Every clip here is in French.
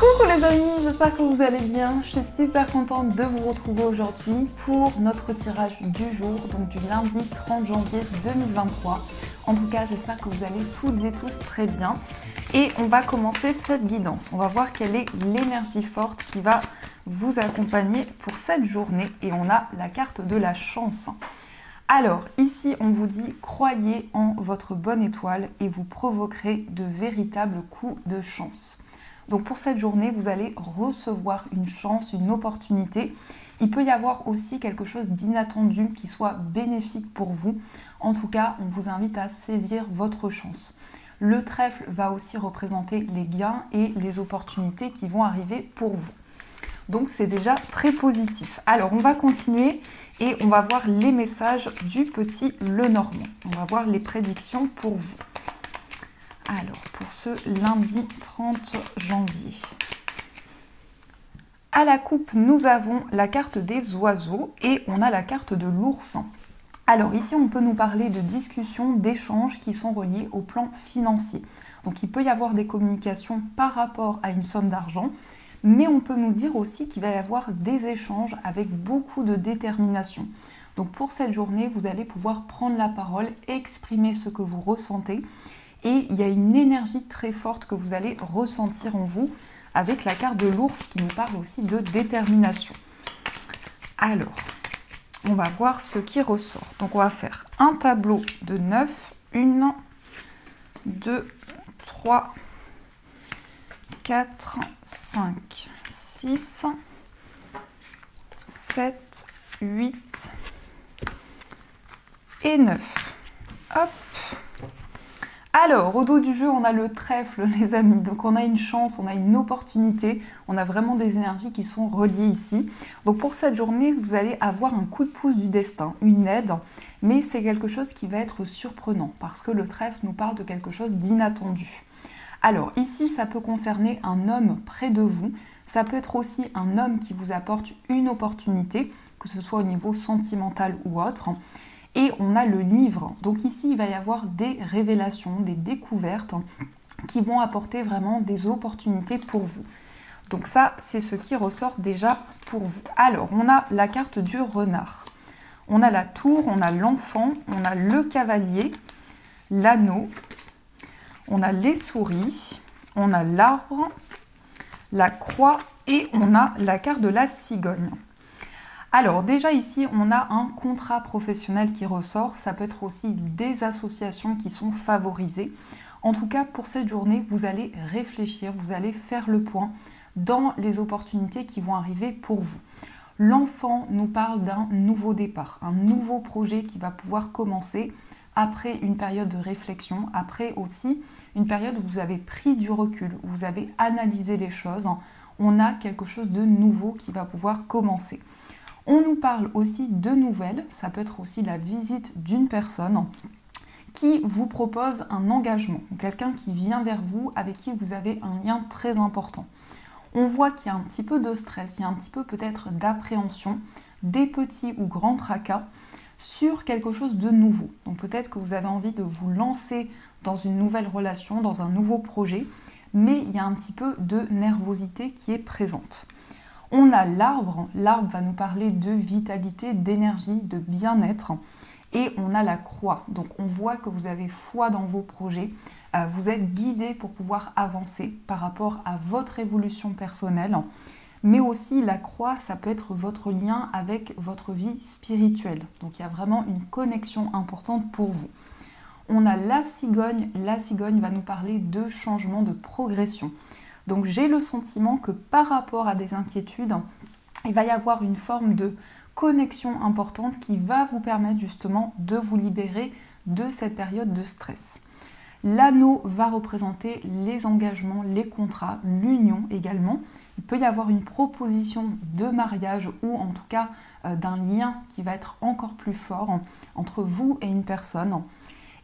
Coucou les amis, j'espère que vous allez bien. Je suis super contente de vous retrouver aujourd'hui pour notre tirage du jour, donc du lundi 30 janvier 2023. En tout cas, j'espère que vous allez toutes et tous très bien. Et on va commencer cette guidance. On va voir quelle est l'énergie forte qui va vous accompagner pour cette journée. Et on a la carte de la chance. Alors, ici, on vous dit « Croyez en votre bonne étoile et vous provoquerez de véritables coups de chance ». Donc pour cette journée, vous allez recevoir une chance, une opportunité. Il peut y avoir aussi quelque chose d'inattendu qui soit bénéfique pour vous. En tout cas, on vous invite à saisir votre chance. Le trèfle va aussi représenter les gains et les opportunités qui vont arriver pour vous. Donc c'est déjà très positif. Alors on va continuer et on va voir les messages du petit Lenormand. On va voir les prédictions pour vous. Alors, pour ce lundi 30 janvier. À la coupe, nous avons la carte des oiseaux et on a la carte de l'ours. Alors ici, on peut nous parler de discussions, d'échanges qui sont reliés au plan financier. Donc il peut y avoir des communications par rapport à une somme d'argent, mais on peut nous dire aussi qu'il va y avoir des échanges avec beaucoup de détermination. Donc pour cette journée, vous allez pouvoir prendre la parole, exprimer ce que vous ressentez. Et il y a une énergie très forte que vous allez ressentir en vous avec la carte de l'ours qui nous parle aussi de détermination. Alors, on va voir ce qui ressort. Donc, on va faire un tableau de 9. 1, 2, 3, 4, 5, 6, 7, 8 et 9. Hop! Alors, au dos du jeu, on a le trèfle, les amis. Donc, on a une chance, on a une opportunité. On a vraiment des énergies qui sont reliées ici. Donc, pour cette journée, vous allez avoir un coup de pouce du destin, une aide. Mais c'est quelque chose qui va être surprenant parce que le trèfle nous parle de quelque chose d'inattendu. Alors, ici, ça peut concerner un homme près de vous. Ça peut être aussi un homme qui vous apporte une opportunité, que ce soit au niveau sentimental ou autre. Et on a le livre. Donc ici, il va y avoir des révélations, des découvertes qui vont apporter vraiment des opportunités pour vous. Donc ça, c'est ce qui ressort déjà pour vous. Alors, on a la carte du renard. On a la tour, on a l'enfant, on a le cavalier, l'anneau, on a les souris, on a l'arbre, la croix et on a la carte de la cigogne. Alors déjà ici, on a un contrat professionnel qui ressort. Ça peut être aussi des associations qui sont favorisées. En tout cas, pour cette journée, vous allez réfléchir, vous allez faire le point dans les opportunités qui vont arriver pour vous. L'enfant nous parle d'un nouveau départ, un nouveau projet qui va pouvoir commencer après une période de réflexion, après aussi une période où vous avez pris du recul, où vous avez analysé les choses. On a quelque chose de nouveau qui va pouvoir commencer. On nous parle aussi de nouvelles, ça peut être aussi la visite d'une personne qui vous propose un engagement, quelqu'un qui vient vers vous, avec qui vous avez un lien très important. On voit qu'il y a un petit peu de stress, il y a un petit peu peut-être d'appréhension, des petits ou grands tracas sur quelque chose de nouveau. Donc peut-être que vous avez envie de vous lancer dans une nouvelle relation, dans un nouveau projet, mais il y a un petit peu de nervosité qui est présente. On a l'arbre, l'arbre va nous parler de vitalité, d'énergie, de bien-être et on a la croix. Donc on voit que vous avez foi dans vos projets, vous êtes guidé pour pouvoir avancer par rapport à votre évolution personnelle, mais aussi la croix, ça peut être votre lien avec votre vie spirituelle. Donc il y a vraiment une connexion importante pour vous. On a la cigogne va nous parler de changement, de progression. Donc j'ai le sentiment que par rapport à des inquiétudes, il va y avoir une forme de connexion importante qui va vous permettre justement de vous libérer de cette période de stress. L'anneau va représenter les engagements, les contrats, l'union également. Il peut y avoir une proposition de mariage ou en tout cas d'un lien qui va être encore plus fort entre vous et une personne.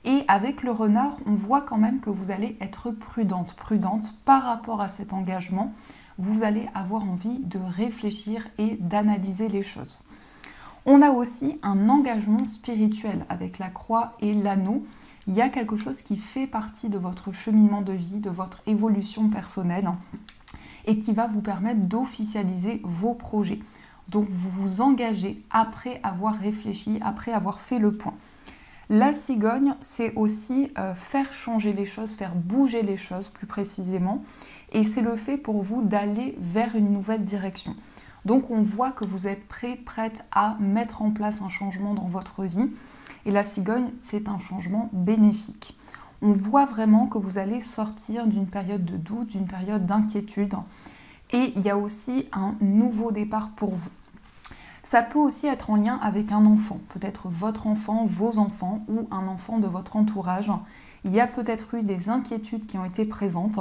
Et avec le renard, on voit quand même que vous allez être prudente par rapport à cet engagement. Vous allez avoir envie de réfléchir et d'analyser les choses. On a aussi un engagement spirituel avec la croix et l'anneau. Il y a quelque chose qui fait partie de votre cheminement de vie, de votre évolution personnelle. et qui va vous permettre d'officialiser vos projets. Donc vous vous engagez après avoir réfléchi, après avoir fait le point. La cigogne, c'est aussi faire changer les choses, faire bouger les choses plus précisément. Et c'est le fait pour vous d'aller vers une nouvelle direction. Donc on voit que vous êtes prête à mettre en place un changement dans votre vie. Et la cigogne, c'est un changement bénéfique. On voit vraiment que vous allez sortir d'une période de doute, d'une période d'inquiétude. Et il y a aussi un nouveau départ pour vous. Ça peut aussi être en lien avec un enfant, peut-être votre enfant, vos enfants ou un enfant de votre entourage. Il y a peut-être eu des inquiétudes qui ont été présentes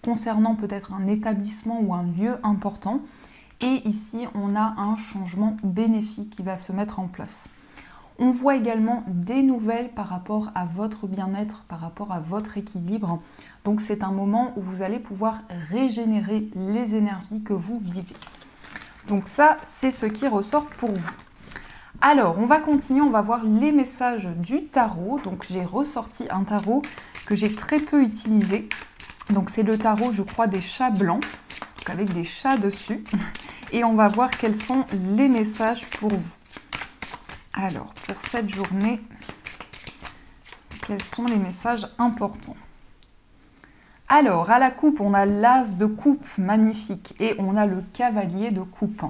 concernant peut-être un établissement ou un lieu important. Et ici, on a un changement bénéfique qui va se mettre en place. On voit également des nouvelles par rapport à votre bien-être, par rapport à votre équilibre. Donc c'est un moment où vous allez pouvoir régénérer les énergies que vous vivez. Donc ça, c'est ce qui ressort pour vous. Alors, on va continuer, on va voir les messages du tarot. Donc j'ai ressorti un tarot que j'ai très peu utilisé. Donc c'est le tarot, je crois, des chats blancs, donc avec des chats dessus. Et on va voir quels sont les messages pour vous. Alors, pour cette journée, quels sont les messages importants? Alors, à la coupe, on a l'as de coupe, magnifique, et on a le cavalier de coupe.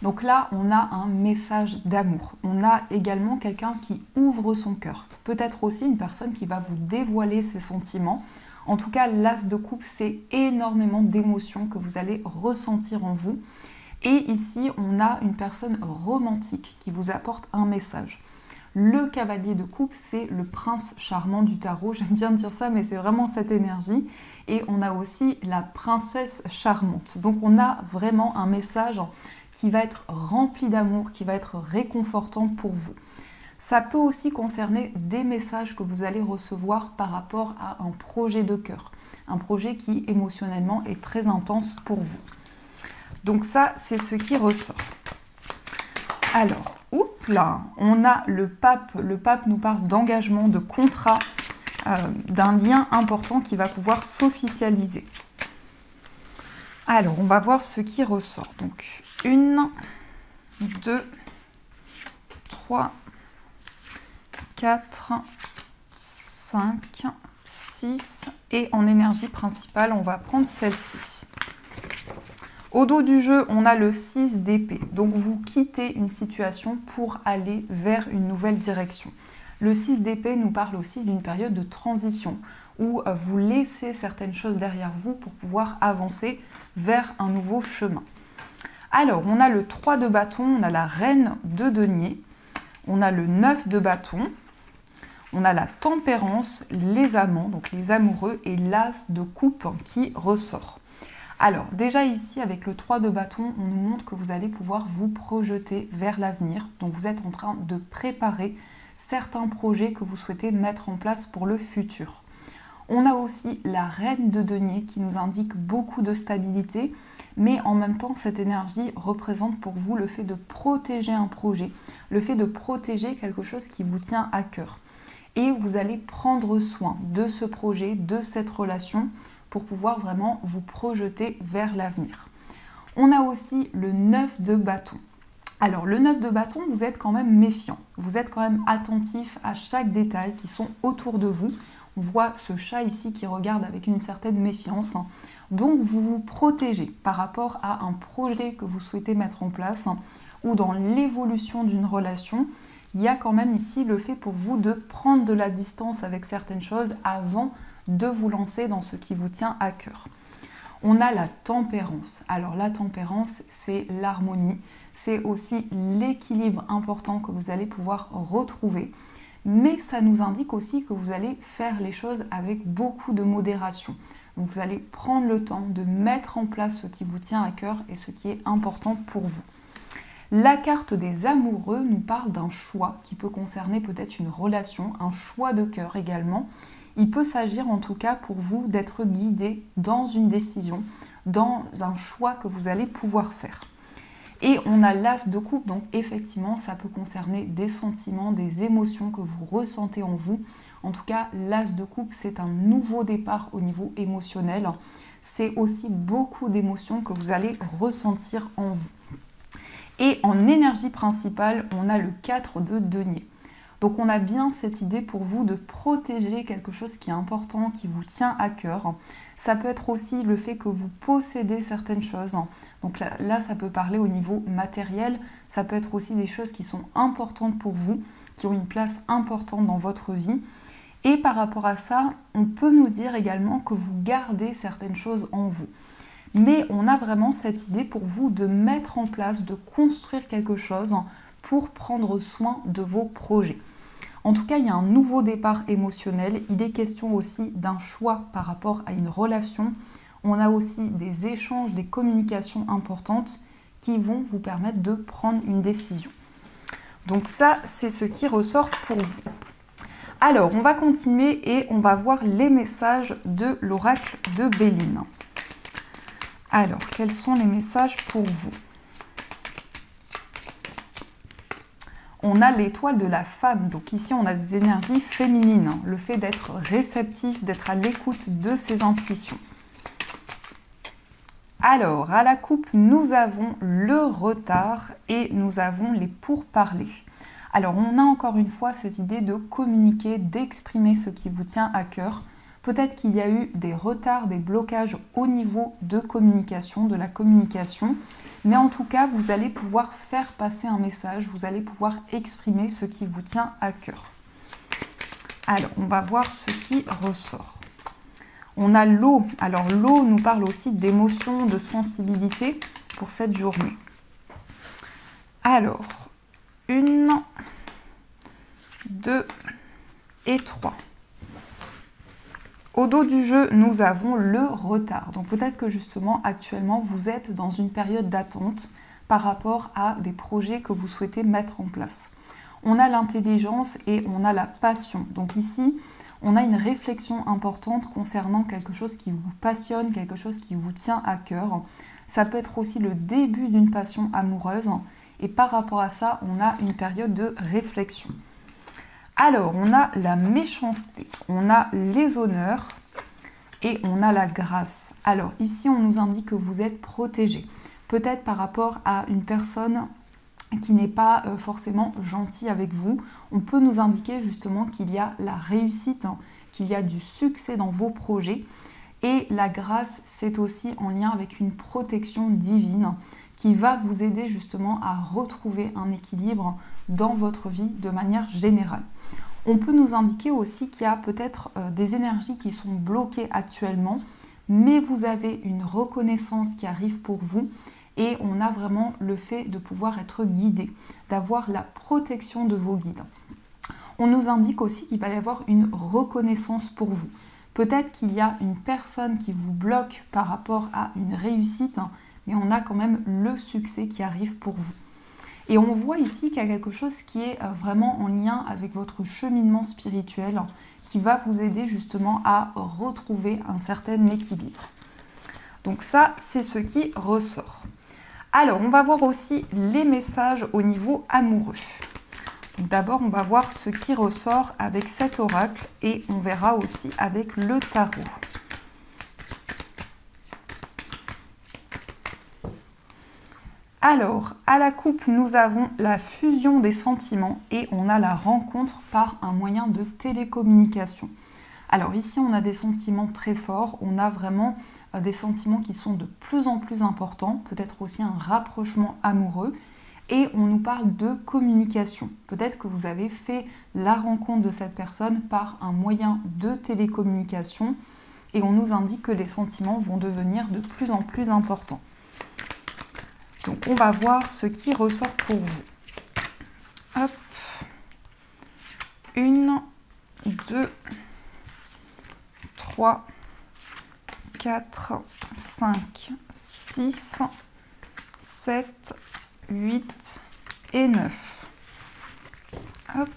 Donc là, on a un message d'amour. On a également quelqu'un qui ouvre son cœur. Peut-être aussi une personne qui va vous dévoiler ses sentiments. En tout cas, l'as de coupe, c'est énormément d'émotions que vous allez ressentir en vous. Et ici, on a une personne romantique qui vous apporte un message. Le cavalier de coupe, c'est le prince charmant du tarot. J'aime bien dire ça, mais c'est vraiment cette énergie. Et on a aussi la princesse charmante. Donc on a vraiment un message qui va être rempli d'amour, qui va être réconfortant pour vous. Ça peut aussi concerner des messages que vous allez recevoir par rapport à un projet de cœur. Un projet qui émotionnellement est très intense pour vous. Donc ça, c'est ce qui ressort. Alors, oups là, on a le pape. Le pape nous parle d'engagement, de contrat, d'un lien important qui va pouvoir s'officialiser. Alors, on va voir ce qui ressort. Donc, 1, 2, 3, 4, 5, 6. Et en énergie principale, on va prendre celle-ci. Au dos du jeu, on a le 6 d'épée. Donc vous quittez une situation pour aller vers une nouvelle direction. Le 6 d'épée nous parle aussi d'une période de transition où vous laissez certaines choses derrière vous pour pouvoir avancer vers un nouveau chemin. Alors, on a le 3 de bâton, on a la reine de denier, on a le 9 de bâton, on a la tempérance, les amants, donc les amoureux, et l'as de coupe qui ressort. Alors, déjà ici, avec le 3 de bâton, on nous montre que vous allez pouvoir vous projeter vers l'avenir. Donc, vous êtes en train de préparer certains projets que vous souhaitez mettre en place pour le futur. On a aussi la reine de denier qui nous indique beaucoup de stabilité, mais en même temps, cette énergie représente pour vous le fait de protéger un projet, le fait de protéger quelque chose qui vous tient à cœur. Et vous allez prendre soin de ce projet, de cette relation, pour pouvoir vraiment vous projeter vers l'avenir. On a aussi le 9 de bâton. Alors le 9 de bâton, vous êtes quand même méfiant, vous êtes quand même attentif à chaque détail qui sont autour de vous. On voit ce chat ici qui regarde avec une certaine méfiance. Donc vous vous protégez par rapport à un projet que vous souhaitez mettre en place ou dans l'évolution d'une relation. Il y a quand même ici le fait pour vous de prendre de la distance avec certaines choses avant de vous lancer dans ce qui vous tient à cœur. On a la tempérance. Alors la tempérance, c'est l'harmonie, c'est aussi l'équilibre important que vous allez pouvoir retrouver. Mais ça nous indique aussi que vous allez faire les choses avec beaucoup de modération. Donc vous allez prendre le temps de mettre en place ce qui vous tient à cœur et ce qui est important pour vous. La carte des amoureux nous parle d'un choix qui peut concerner peut-être une relation, un choix de cœur également. Il peut s'agir en tout cas pour vous d'être guidé dans une décision, dans un choix que vous allez pouvoir faire. Et on a l'as de coupe, donc effectivement ça peut concerner des sentiments, des émotions que vous ressentez en vous. En tout cas, l'as de coupe, c'est un nouveau départ au niveau émotionnel. c'est aussi beaucoup d'émotions que vous allez ressentir en vous. Et en énergie principale, on a le 4 de denier. Donc on a bien cette idée pour vous de protéger quelque chose qui est important, qui vous tient à cœur. Ça peut être aussi le fait que vous possédez certaines choses. Donc là, ça peut parler au niveau matériel. Ça peut être aussi des choses qui sont importantes pour vous, qui ont une place importante dans votre vie. Et par rapport à ça, on peut nous dire également que vous gardez certaines choses en vous. Mais on a vraiment cette idée pour vous de mettre en place, de construire quelque chose pour prendre soin de vos projets. En tout cas, il y a un nouveau départ émotionnel. Il est question aussi d'un choix par rapport à une relation. On a aussi des échanges, des communications importantes qui vont vous permettre de prendre une décision. Donc ça, c'est ce qui ressort pour vous. Alors, on va continuer et on va voir les messages de l'oracle de Béline. Alors, quels sont les messages pour vous ? On a l'étoile de la femme, donc ici on a des énergies féminines, le fait d'être réceptif, d'être à l'écoute de ses intuitions. Alors, à la coupe, nous avons le retard et nous avons les pourparlers. Alors, on a encore une fois cette idée de communiquer, d'exprimer ce qui vous tient à cœur. Peut-être qu'il y a eu des retards, des blocages au niveau de communication, de la communication. Mais en tout cas, vous allez pouvoir faire passer un message, vous allez pouvoir exprimer ce qui vous tient à cœur. Alors, on va voir ce qui ressort. On a l'eau. Alors, l'eau nous parle aussi d'émotion, de sensibilité pour cette journée. Alors, 1, 2 et 3. Au dos du jeu, nous avons le retard. Donc peut-être que justement, actuellement, vous êtes dans une période d'attente par rapport à des projets que vous souhaitez mettre en place. On a l'intelligence et on a la passion. Donc ici, on a une réflexion importante concernant quelque chose qui vous passionne, quelque chose qui vous tient à cœur. Ça peut être aussi le début d'une passion amoureuse. Et par rapport à ça, on a une période de réflexion. Alors, on a la méchanceté, on a les honneurs et on a la grâce. Alors, ici, on nous indique que vous êtes protégé. Peut-être par rapport à une personne qui n'est pas forcément gentille avec vous. On peut nous indiquer justement qu'il y a la réussite, qu'il y a du succès dans vos projets. Et la grâce, c'est aussi en lien avec une protection divine qui va vous aider justement à retrouver un équilibre dans votre vie de manière générale. On peut nous indiquer aussi qu'il y a peut-être des énergies qui sont bloquées actuellement, mais vous avez une reconnaissance qui arrive pour vous et on a vraiment le fait de pouvoir être guidé, d'avoir la protection de vos guides. On nous indique aussi qu'il va y avoir une reconnaissance pour vous. Peut-être qu'il y a une personne qui vous bloque par rapport à une réussite, mais on a quand même le succès qui arrive pour vous. Et on voit ici qu'il y a quelque chose qui est vraiment en lien avec votre cheminement spirituel, qui va vous aider justement à retrouver un certain équilibre. Donc ça, c'est ce qui ressort. Alors, on va voir aussi les messages au niveau amoureux. D'abord, on va voir ce qui ressort avec cet oracle et on verra aussi avec le tarot. Alors, à la coupe, nous avons la fusion des sentiments et on a la rencontre par un moyen de télécommunication. Alors ici, on a des sentiments très forts, on a vraiment des sentiments qui sont de plus en plus importants, peut-être aussi un rapprochement amoureux. Et on nous parle de communication. Peut-être que vous avez fait la rencontre de cette personne par un moyen de télécommunication et on nous indique que les sentiments vont devenir de plus en plus importants. Donc on va voir ce qui ressort pour vous. Hop. 1, 2, 3, 4, 5, 6, 7, 8 et 9. Hop.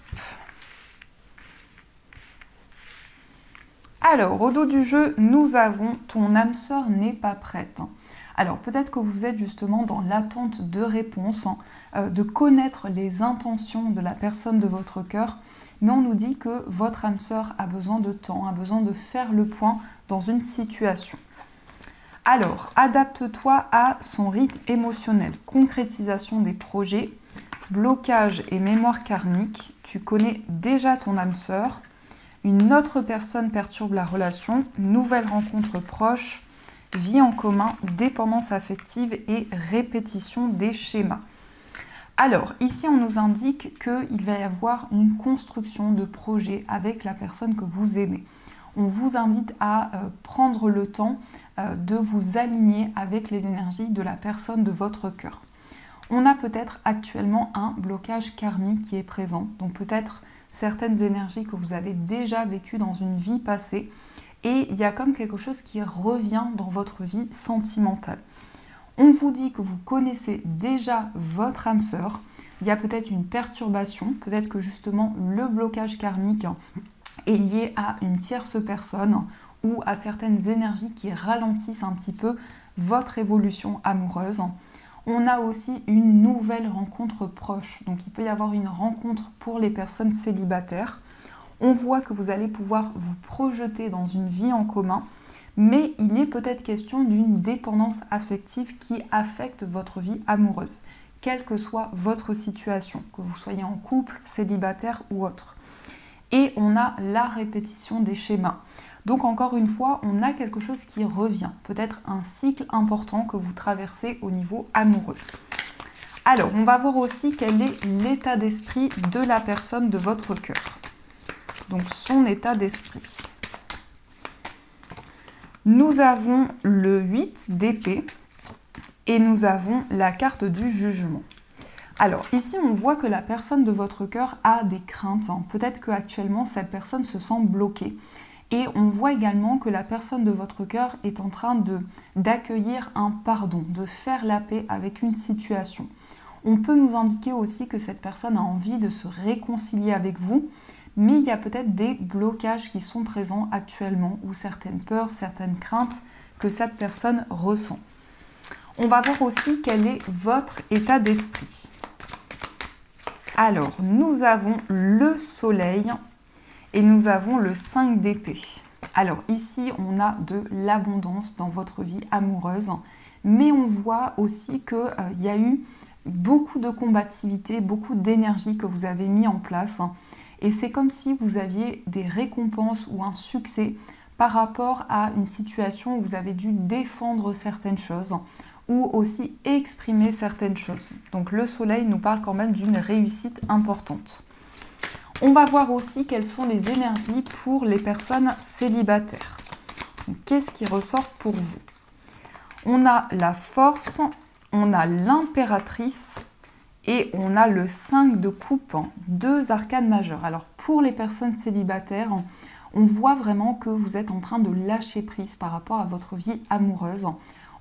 Alors, au dos du jeu, nous avons « Ton âme sœur n'est pas prête ». Alors, peut-être que vous êtes justement dans l'attente de réponses, de connaître les intentions de la personne de votre cœur, mais on nous dit que votre âme sœur a besoin de temps, a besoin de faire le point dans une situation. Alors, adapte-toi à son rythme émotionnel. Concrétisation des projets, blocage et mémoire karmique. Tu connais déjà ton âme sœur. Une autre personne perturbe la relation. Nouvelle rencontre proche. Vie en commun, dépendance affective et répétition des schémas. Alors, ici, on nous indique qu'il va y avoir une construction de projet avec la personne que vous aimez. On vous invite à prendre le temps de vous aligner avec les énergies de la personne de votre cœur. On a peut-être actuellement un blocage karmique qui est présent, donc peut-être certaines énergies que vous avez déjà vécues dans une vie passée, et il y a comme quelque chose qui revient dans votre vie sentimentale. On vous dit que vous connaissez déjà votre âme sœur, il y a peut-être une perturbation, peut-être que justement le blocage karmique est lié à une tierce personne ou à certaines énergies qui ralentissent un petit peu votre évolution amoureuse. On a aussi une nouvelle rencontre proche, donc il peut y avoir une rencontre pour les personnes célibataires. On voit que vous allez pouvoir vous projeter dans une vie en commun, mais il est peut-être question d'une dépendance affective qui affecte votre vie amoureuse, quelle que soit votre situation, que vous soyez en couple, célibataire ou autre. Et on a la répétition des schémas. Donc encore une fois, on a quelque chose qui revient, peut-être un cycle important que vous traversez au niveau amoureux. Alors, on va voir aussi quel est l'état d'esprit de la personne de votre cœur. Donc son état d'esprit. Nous avons le 8 d'épée et nous avons la carte du jugement. Alors ici on voit que la personne de votre cœur a des craintes. Peut-être qu'actuellement cette personne se sent bloquée. Et on voit également que la personne de votre cœur est en train d'accueillir un pardon, de faire la paix avec une situation. On peut nous indiquer aussi que cette personne a envie de se réconcilier avec vous, mais il y a peut-être des blocages qui sont présents actuellement ou certaines peurs, certaines craintes que cette personne ressent. On va voir aussi quel est votre état d'esprit. Alors, nous avons le soleil et nous avons le 5 d'épée. Alors ici, on a de l'abondance dans votre vie amoureuse, mais on voit aussi qu'il y a eu beaucoup de combativité, beaucoup d'énergie que vous avez mis en place. Et c'est comme si vous aviez des récompenses ou un succès par rapport à une situation où vous avez dû défendre certaines choses ou aussi exprimer certaines choses. Donc le soleil nous parle quand même d'une réussite importante. On va voir aussi quelles sont les énergies pour les personnes célibataires. Qu'est-ce qui ressort pour vous? On a la force, on a l'impératrice et on a le 5 de coupe, deux arcanes majeures. Alors pour les personnes célibataires, on voit vraiment que vous êtes en train de lâcher prise par rapport à votre vie amoureuse.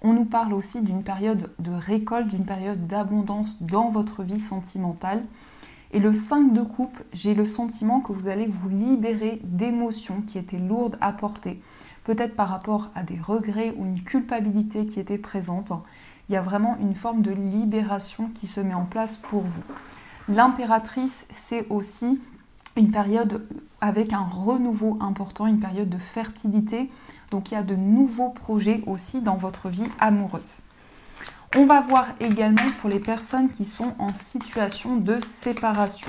On nous parle aussi d'une période de récolte, d'une période d'abondance dans votre vie sentimentale. Et le 5 de coupe, j'ai le sentiment que vous allez vous libérer d'émotions qui étaient lourdes à porter. Peut-être par rapport à des regrets ou une culpabilité qui était présente. Il y a vraiment une forme de libération qui se met en place pour vous. L'impératrice, c'est aussi une période avec un renouveau important, une période de fertilité. Donc il y a de nouveaux projets aussi dans votre vie amoureuse. On va voir également pour les personnes qui sont en situation de séparation.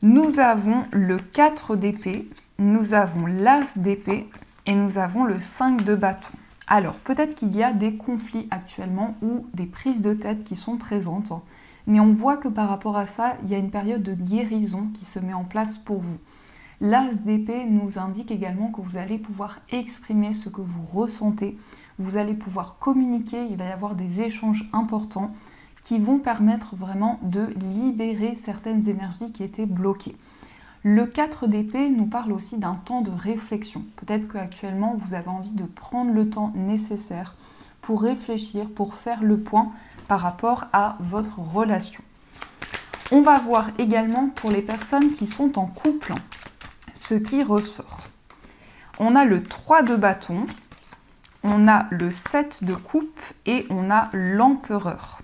Nous avons le 4 d'épée, nous avons l'as d'épée et nous avons le 5 de bâton. Alors peut-être qu'il y a des conflits actuellement ou des prises de tête qui sont présentes, mais on voit que par rapport à ça, il y a une période de guérison qui se met en place pour vous. L'as d'épée nous indique également que vous allez pouvoir exprimer ce que vous ressentez, vous allez pouvoir communiquer, il va y avoir des échanges importants qui vont permettre vraiment de libérer certaines énergies qui étaient bloquées. Le 4 d'épée nous parle aussi d'un temps de réflexion. Peut-être qu'actuellement vous avez envie de prendre le temps nécessaire pour réfléchir, pour faire le point par rapport à votre relation. On va voir également pour les personnes qui sont en couple ce qui ressort. On a le 3 de bâton, on a le 7 de coupe et on a l'empereur.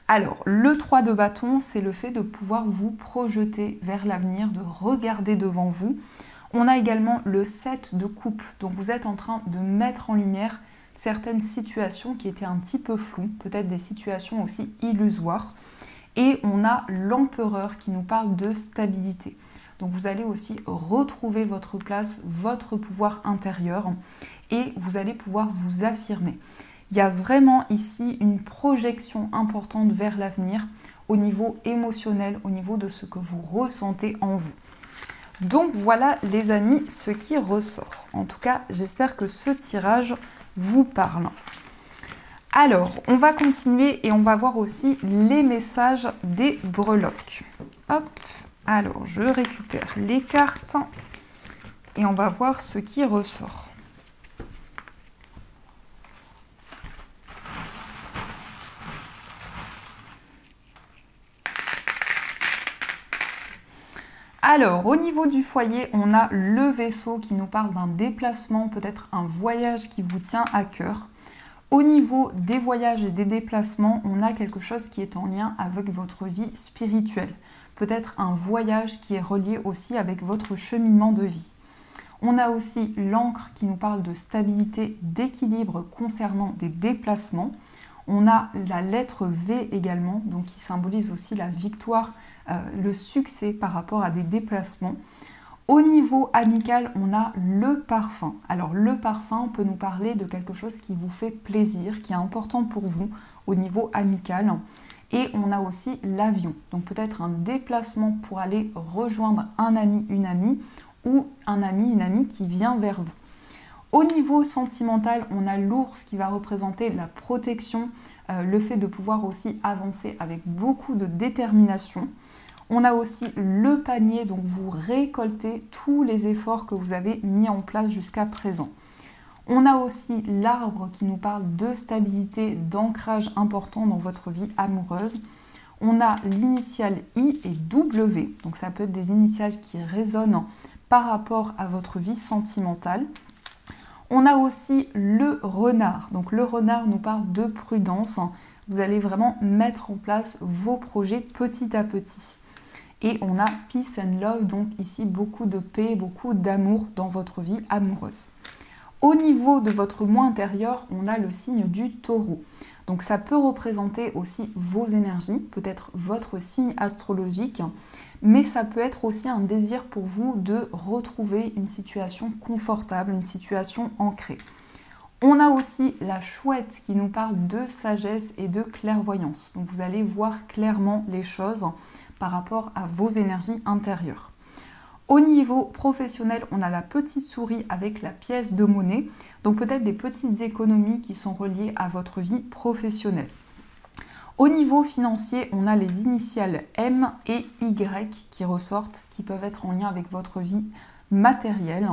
Alors, le 3 de bâton, c'est le fait de pouvoir vous projeter vers l'avenir, de regarder devant vous. On a également le 7 de coupe, donc vous êtes en train de mettre en lumière certaines situations qui étaient un petit peu floues, peut-être des situations aussi illusoires. Et on a l'empereur qui nous parle de stabilité. Donc vous allez aussi retrouver votre place, votre pouvoir intérieur et vous allez pouvoir vous affirmer. Il y a vraiment ici une projection importante vers l'avenir au niveau émotionnel, au niveau de ce que vous ressentez en vous. Donc voilà les amis ce qui ressort. En tout cas, j'espère que ce tirage vous parle. Alors, on va continuer et on va voir aussi les messages des breloques. Hop, alors je récupère les cartes et on va voir ce qui ressort. Alors, au niveau du foyer, on a le vaisseau qui nous parle d'un déplacement, peut-être un voyage qui vous tient à cœur. Au niveau des voyages et des déplacements, on a quelque chose qui est en lien avec votre vie spirituelle. Peut-être un voyage qui est relié aussi avec votre cheminement de vie. On a aussi l'encre qui nous parle de stabilité, d'équilibre concernant des déplacements. On a la lettre V également, donc qui symbolise aussi la victoire, le succès par rapport à des déplacements. Au niveau amical, on a le parfum. Alors le parfum peut nous parler de quelque chose qui vous fait plaisir, qui est important pour vous au niveau amical. Et on a aussi l'avion. Donc peut-être un déplacement pour aller rejoindre un ami, une amie, ou un ami, une amie qui vient vers vous. Au niveau sentimental, on a l'ours qui va représenter la protection, le fait de pouvoir aussi avancer avec beaucoup de détermination. On a aussi le panier, donc vous récoltez tous les efforts que vous avez mis en place jusqu'à présent. On a aussi l'arbre qui nous parle de stabilité, d'ancrage important dans votre vie amoureuse. On a l'initiale I et W, donc ça peut être des initiales qui résonnent par rapport à votre vie sentimentale. On a aussi le renard. Donc le renard nous parle de prudence. Vous allez vraiment mettre en place vos projets petit à petit. Et on a Peace and Love, donc ici beaucoup de paix, beaucoup d'amour dans votre vie amoureuse. Au niveau de votre moi intérieur, on a le signe du taureau. Donc ça peut représenter aussi vos énergies, peut-être votre signe astrologique, mais ça peut être aussi un désir pour vous de retrouver une situation confortable, une situation ancrée. On a aussi la chouette qui nous parle de sagesse et de clairvoyance. Donc vous allez voir clairement les choses par rapport à vos énergies intérieures. Au niveau professionnel, on a la petite souris avec la pièce de monnaie, donc peut-être des petites économies qui sont reliées à votre vie professionnelle. Au niveau financier, on a les initiales M et Y qui ressortent, qui peuvent être en lien avec votre vie matérielle.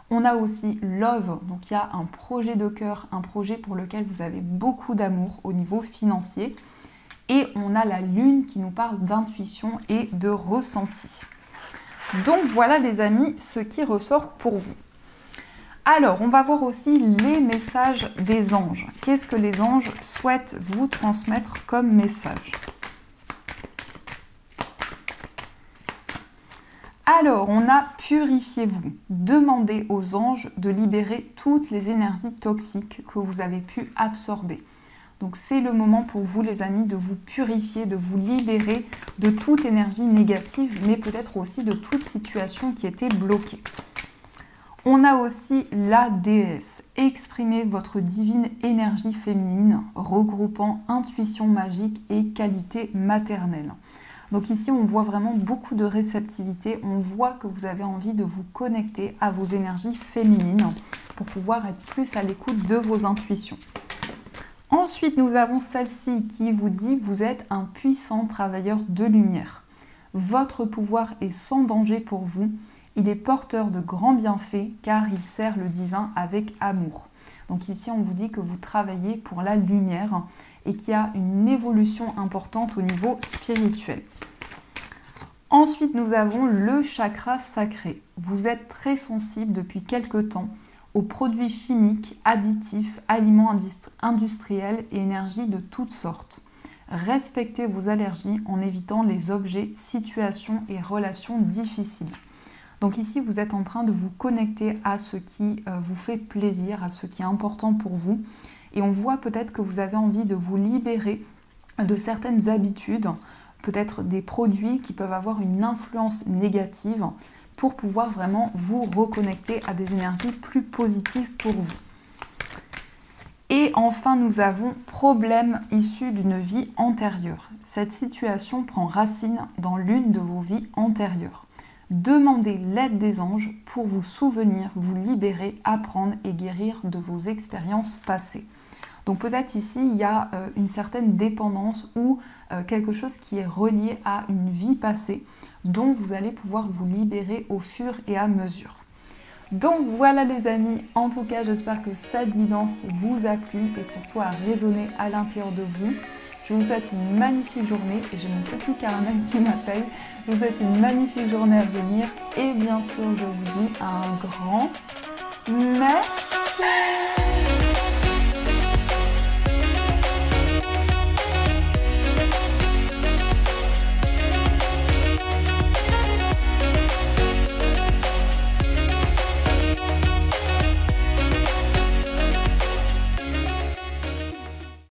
On a aussi Love, donc il y a un projet de cœur, un projet pour lequel vous avez beaucoup d'amour au niveau financier. Et on a la lune qui nous parle d'intuition et de ressenti. Donc voilà les amis, ce qui ressort pour vous. Alors, on va voir aussi les messages des anges. Qu'est-ce que les anges souhaitent vous transmettre comme message? Alors, on a purifiez-vous. Demandez aux anges de libérer toutes les énergies toxiques que vous avez pu absorber. Donc c'est le moment pour vous les amis de vous purifier, de vous libérer de toute énergie négative, mais peut-être aussi de toute situation qui était bloquée. On a aussi la déesse. Exprimez votre divine énergie féminine, regroupant intuition magique et qualité maternelle. Donc ici, on voit vraiment beaucoup de réceptivité. On voit que vous avez envie de vous connecter à vos énergies féminines pour pouvoir être plus à l'écoute de vos intuitions. Ensuite, nous avons celle-ci qui vous dit « Vous êtes un puissant travailleur de lumière. Votre pouvoir est sans danger pour vous. Il est porteur de grands bienfaits car il sert le divin avec amour. » Donc ici, on vous dit que vous travaillez pour la lumière et qu'il y a une évolution importante au niveau spirituel. Ensuite, nous avons le chakra sacré. Vous êtes très sensible depuis quelque temps aux produits chimiques, additifs, aliments industriels et énergies de toutes sortes. Respectez vos allergies en évitant les objets, situations et relations difficiles. Donc ici, vous êtes en train de vous connecter à ce qui vous fait plaisir, à ce qui est important pour vous. Et on voit peut-être que vous avez envie de vous libérer de certaines habitudes, peut-être des produits qui peuvent avoir une influence négative pour pouvoir vraiment vous reconnecter à des énergies plus positives pour vous. Et enfin, nous avons problème issu d'une vie antérieure. Cette situation prend racine dans l'une de vos vies antérieures. Demandez l'aide des anges pour vous souvenir, vous libérer, apprendre et guérir de vos expériences passées. Donc peut-être ici, il y a une certaine dépendance ou quelque chose qui est relié à une vie passée dont vous allez pouvoir vous libérer au fur et à mesure. Donc voilà les amis, en tout cas j'espère que cette guidance vous a plu et surtout a résonné à l'intérieur de vous. Je vous souhaite une magnifique journée et j'ai mon petit caramel qui m'appelle. Je vous souhaite une magnifique journée à venir et bien sûr je vous dis un grand merci.